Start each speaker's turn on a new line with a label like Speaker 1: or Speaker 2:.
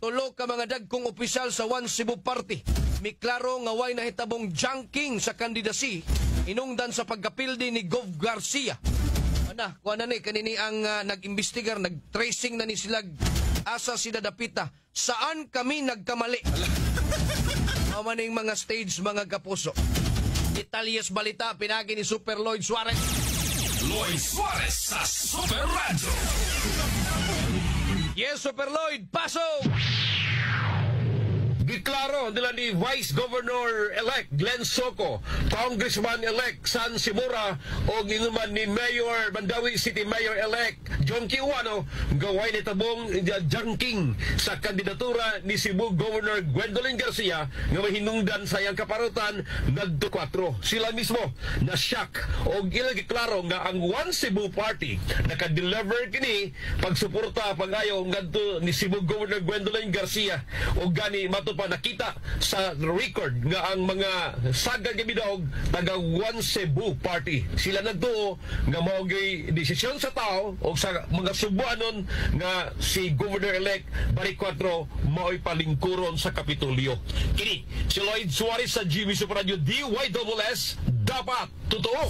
Speaker 1: Tulo ka mga dagkong opisyal sa One Cebu Party. Miklaro nga way nahitabong junking sa kandidasi inungdan sa pagkapildi ni Gov Garcia. Ana, kuha na ni kanini ang nag-imbestigar, nag-tracing na ni sila asa sinadapita. Saan kami nagkamali? Maning mga stage, mga kapuso. Detalyes balita, pinagi ni Super Lloyd Suarez.
Speaker 2: Lloyd Suarez sa Super Radio.
Speaker 1: Yes, Super Lloyd, pasok!
Speaker 3: Giklaro nila ni Vice Governor-elect Glenn Soco, Congressman-elect San Simura o ginuman ni Mayor Mandawi City Mayor-elect John Kiwano gaway ni tabong junking sa kandidatura ni Cebu Governor Gwendolyn Garcia nga mahinungdan sa iyang kaparutan ngadto 4. Sila mismo na shock o ilang giklaro nga ang One Cebu Party naka-deliver kini pagsuporta pangayo ngadto ni Cebu Governor Gwendolyn Garcia o gani mato pa nakita sa record nga ang mga sagad nga bidog taga One Cebu Party. Sila nagtuo nga maugay desisyon sa tao o sa mga subuanon nga si Governor-elect Barry 4 mao'y palingkuron sa Kapitolyo. Kini si Lloyd Suarez sa GB Super Radio DYSS, dapat totoo.